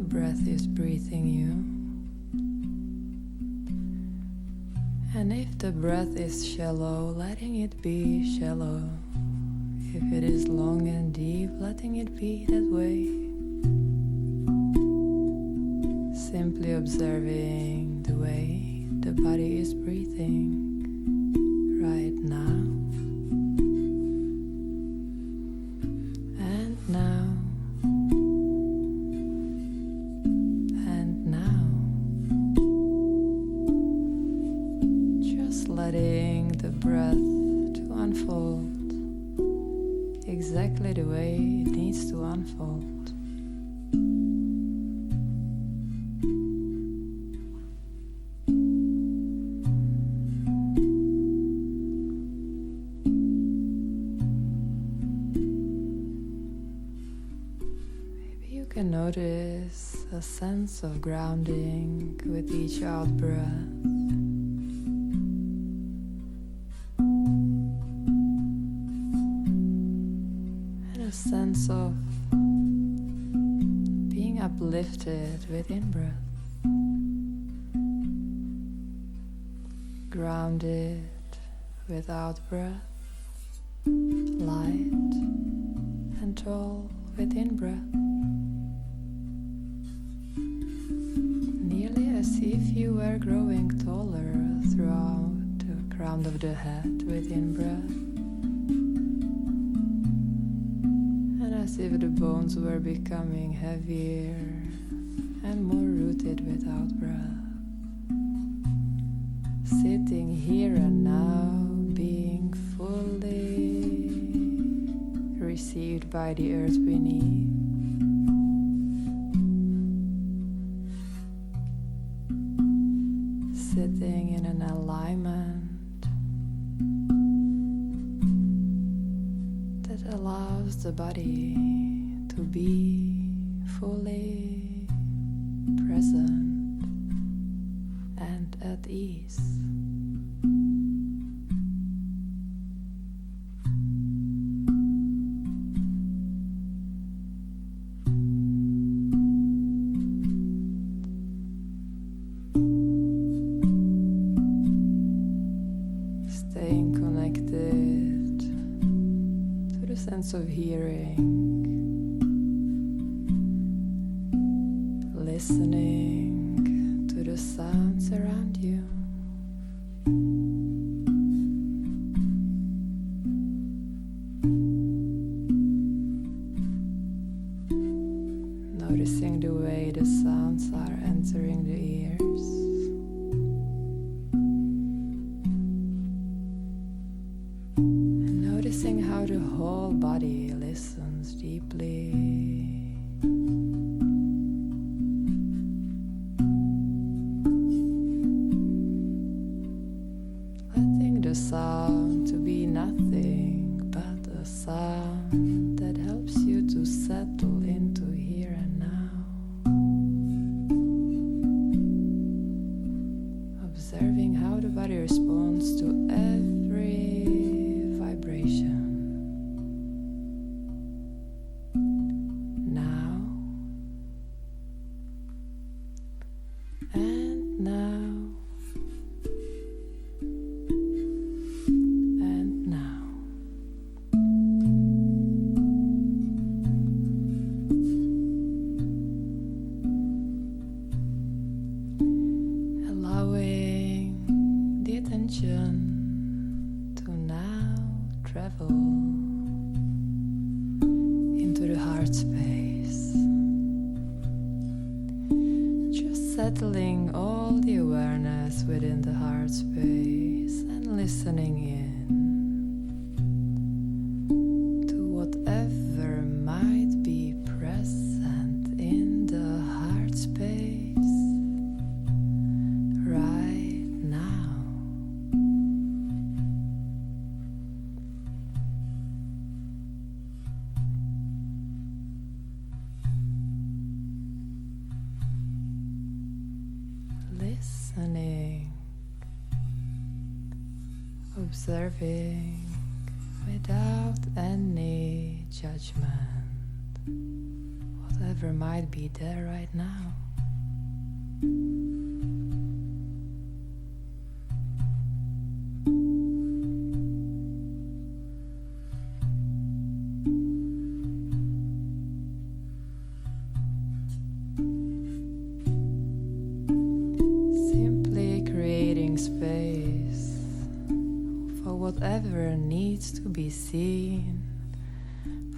breath is breathing you. And if the breath is shallow, letting it be shallow. If it is long and deep, letting it be that way. Simply observing the way the body is breathing right now. And now. Letting the breath to unfold exactly the way it needs to unfold. Maybe you can notice a sense of grounding with each out breath. A sense of being uplifted with in-breath, grounded with out-breath, light and tall with in-breath, nearly as if you were growing taller throughout the crown of the head with in-breath. As if the bones were becoming heavier and more rooted without breath. Sitting here and now, being fully received by the earth beneath. Sitting in an alignment that allows the body to be fully present and at ease. Staying connected to the sense of hearing, listening to the sounds around you. Noticing the way the sounds are entering the ears. And noticing how the whole body listens deeply. The sound to be nothing but a sound that helps you to settle into here and now. Observing how the body responds to every vibration. Now and now. To now travel into the heart space, just settling all the awareness within the heart space and listening in to whatever might be present in the heart space right now. Listening, observing without any judgment whatever might be there right now. Simply creating space for whatever needs to be seen,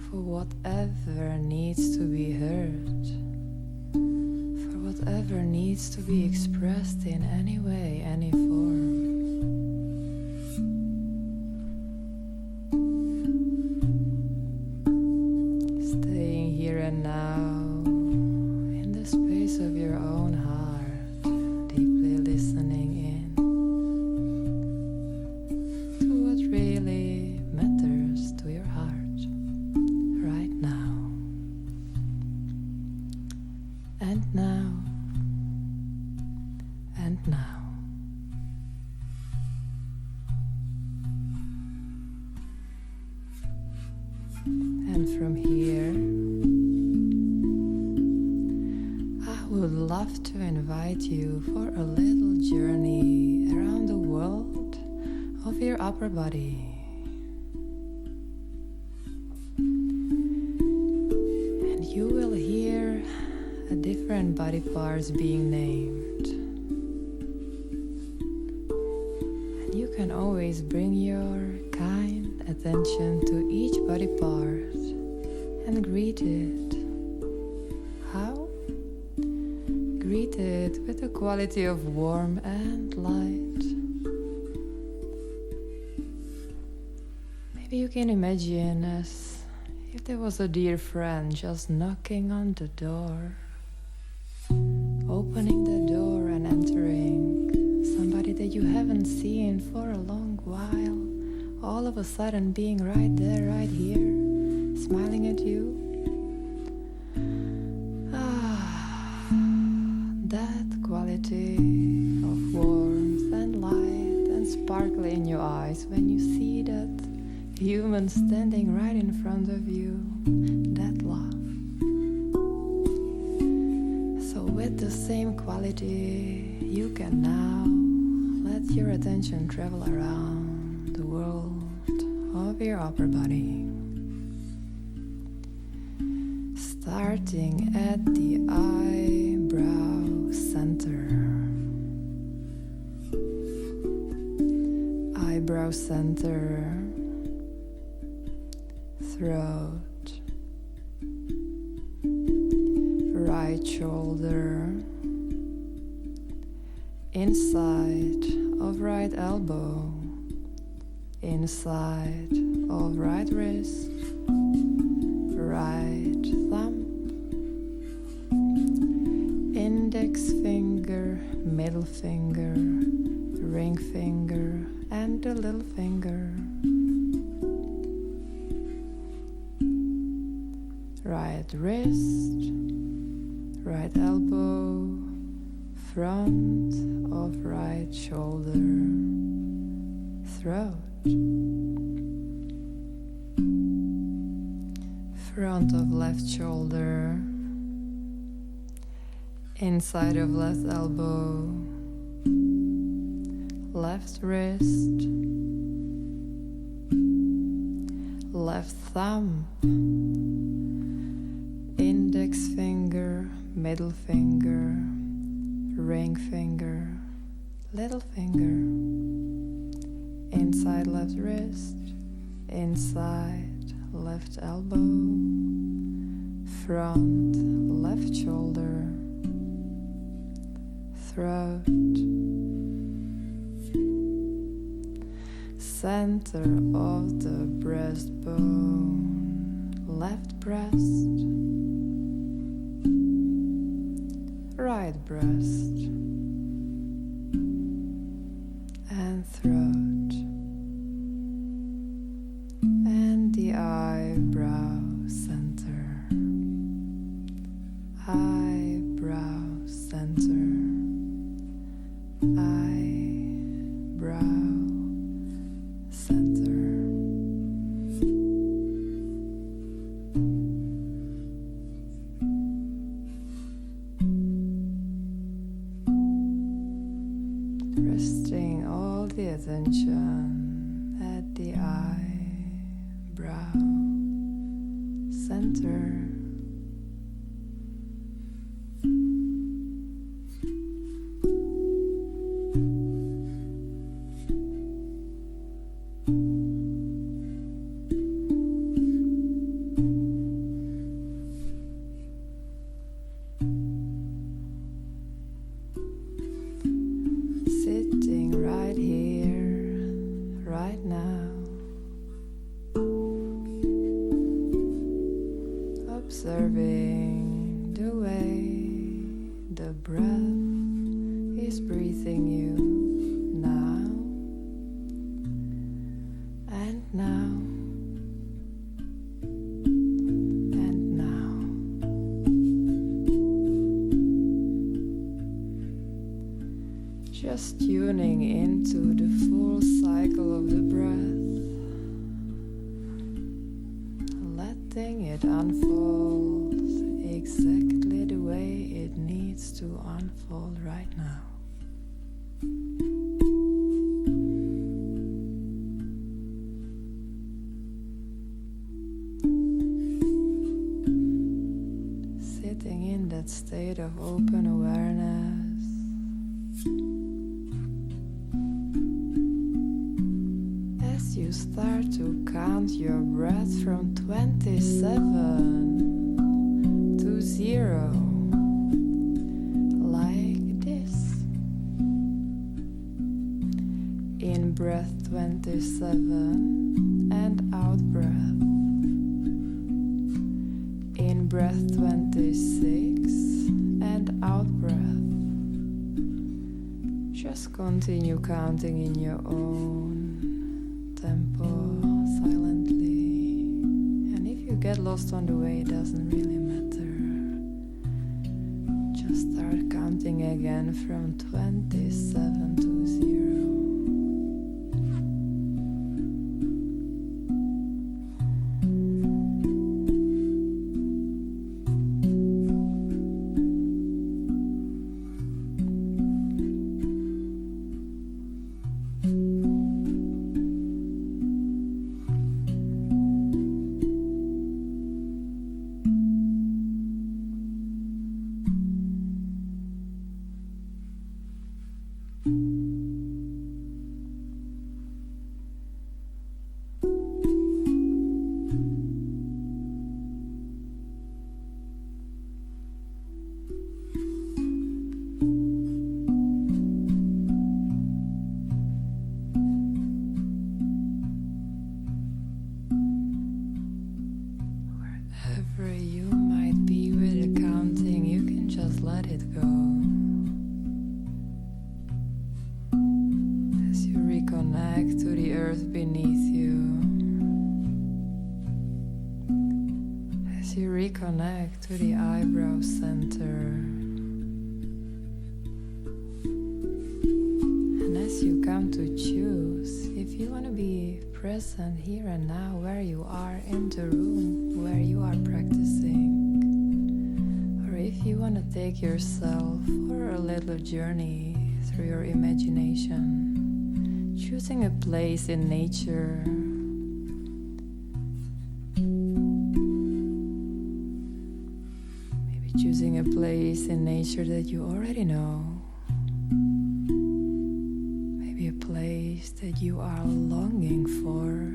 for whatever needs to be heard, for whatever needs to be expressed in any way, any form. Staying here and now in the space of your own heart, deeply listening in to what really matters to your heart. Right now, and now, and now. And from here, I would love to invite you for a little journey around the world of your upper body. You will hear different body parts being named. And you can always bring your kind attention to each body part and greet it. How? Greet it with a quality of warmth and light. Maybe you can imagine as if there was a dear friend just knocking on the door, opening the door and entering, somebody that you haven't seen for a long while, all of a sudden being right there, right here, smiling at you. That quality of warmth and light and sparkle in your eyes when you see that human standing right in front of you, that love. So with the same quality, you can now let your attention travel around the world of your upper body. Starting at the eyebrow center. Eyebrow center. Throat, right shoulder, inside of right elbow, inside of right wrist, right thumb, index finger, middle finger, ring finger, and the little finger. Right wrist, right elbow, front of right shoulder, throat, front of left shoulder, inside of left elbow, left wrist, left thumb, index finger, middle finger, ring finger, little finger, inside left wrist, inside left elbow, front left shoulder, throat, center of the breastbone, left breast, right breast, and throat, and the eyebrow center, eyebrow center, eyebrow center. resting all the attention at the eyebrow center. Sitting right here, right now, observing the way the breath is breathing you now and now and now. Just tuning into the full cycle of the breath, letting it unfold exactly the way it needs to unfold right now. Sitting in that state of open awareness, as you start to count your breath from 27 to 0, like this. In breath 27 and out breath. In breath 26 and out breath. Just continue counting in your own tempo silently. And if you get lost on the way, it doesn't really matter. Just start counting again from 27 to 0. Wherever you might be with the counting, you can just let it go. As you reconnect to the earth beneath you, as you reconnect to the eyebrow center, and as you come to choose if you want to be present here and now, where you are in the room, where you are practicing, or if you want to take yourself for a little journey through your imagination, choosing a place in nature, maybe choosing a place in nature that you already know, maybe a place that you are longing for.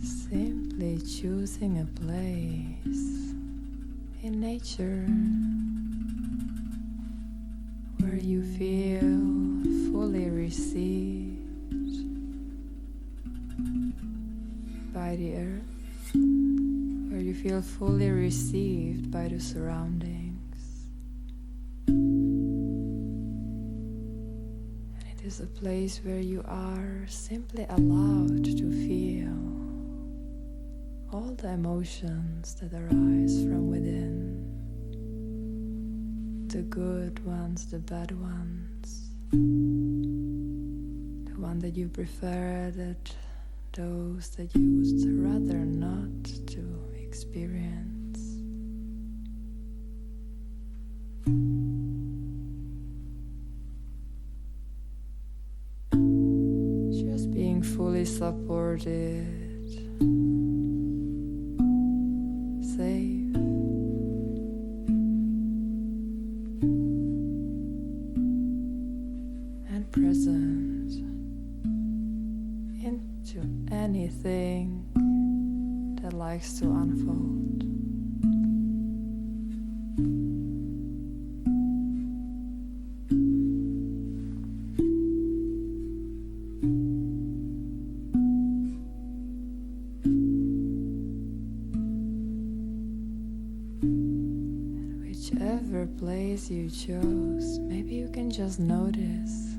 Simply choosing a place in nature where you feel fully received by the earth, where you feel fully received by the surroundings. And it is a place where you are simply allowed to feel all the emotions that arise from within, the good ones, the bad ones, the one that you prefer, that those that you would rather not to experience. Just being fully supported, safe, and present into anything that likes to unfold. Whichever place you chose, maybe you can just notice,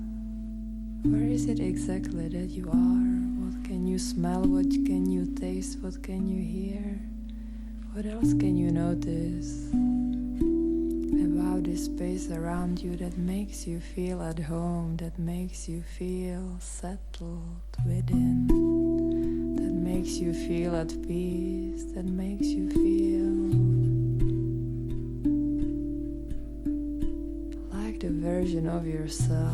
where is it exactly that you are? What can you smell? What can you taste? What can you hear? What else can you notice about this space around you that makes you feel at home, that makes you feel settled within, that makes you feel at peace, that makes you feel like the version of yourself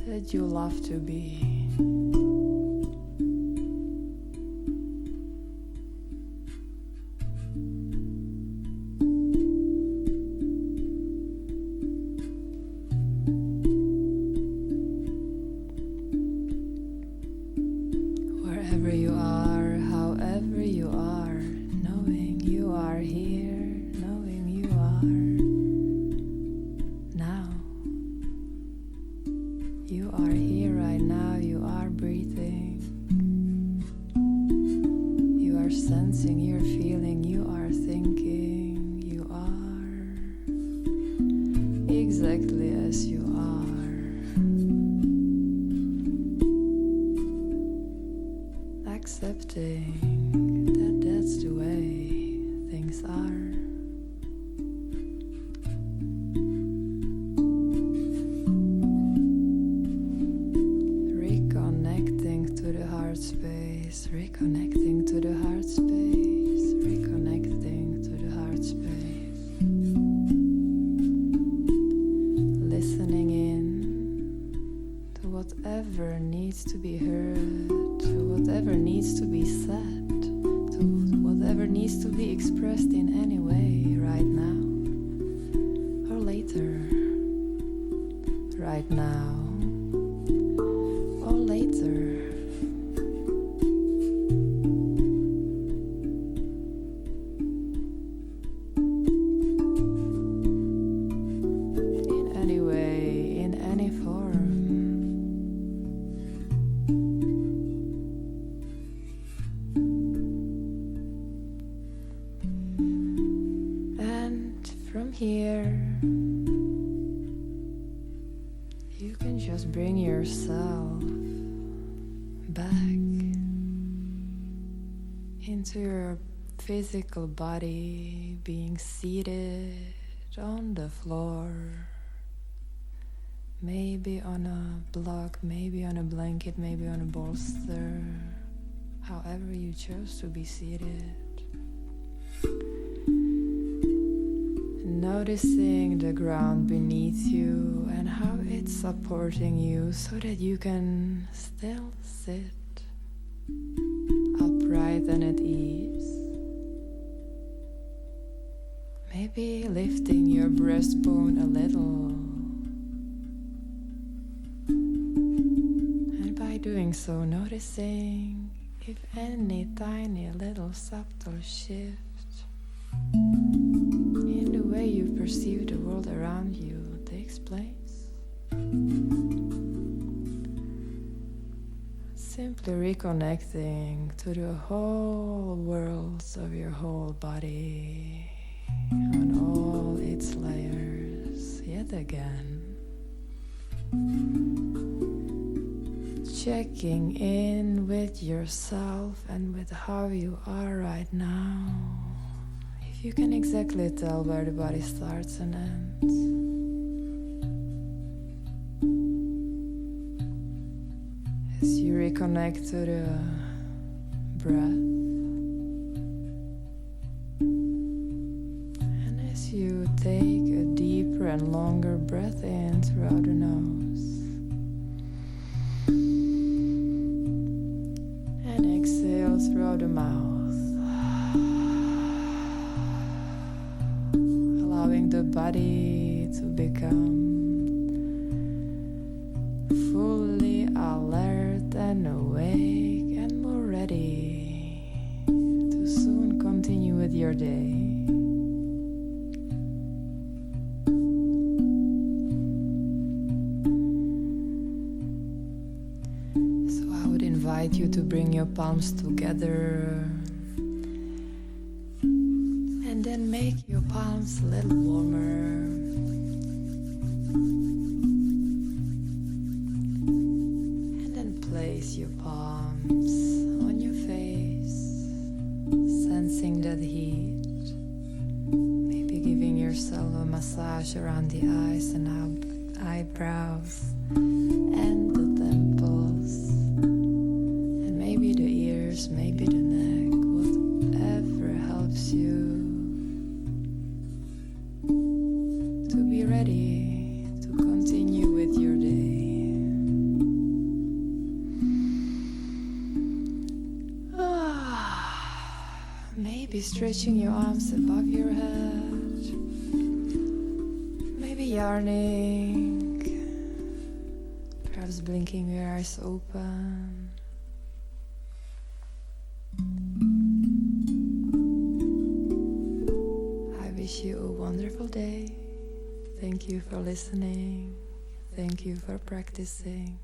that you love to be. Wherever you are, however you are, knowing you are here, knowing you are now. You are here right now, you are breathing. You are sensing, you're feeling, you are thinking, you are exactly as you are. Accepting that that's the way things are. Reconnecting to the heart space, reconnecting to the heart space, reconnecting to the heart space. Listening in to whatever needs to be heard, to whatever needs to be said, to whatever needs to be expressed in any way right now or later, right now or later. In any way, in any form. From here, you can just bring yourself back into your physical body, being seated on the floor, maybe on a block, maybe on a blanket, maybe on a bolster, however you chose to be seated. Noticing the ground beneath you and how it's supporting you so that you can still sit upright and at ease. Maybe lifting your breastbone a little. And by doing so, noticing if any tiny little subtle shift in the way you perceive the world around you takes place. Simply reconnecting to the whole worlds of your whole body on all its layers yet again. Checking in with yourself and with how you are right now. If you can exactly tell where the body starts and ends. As you reconnect to the breath, take a deeper and longer breath in throughout the nose. And exhale throughout the mouth. Allowing the body to become fully alert and awake and more ready to soon continue with your day. Invite you to bring your palms together and then make your palms a little warmer. And then place your palms on your face, sensing that heat. Maybe giving yourself a massage around the eyes and eyebrows and the temples. Maybe the ears, maybe the neck, whatever helps you to be ready to continue with your day. Maybe stretching your arms above your head, maybe yarning, perhaps blinking your eyes open. I wish you a wonderful day. Thank you for listening. Thank you for practicing.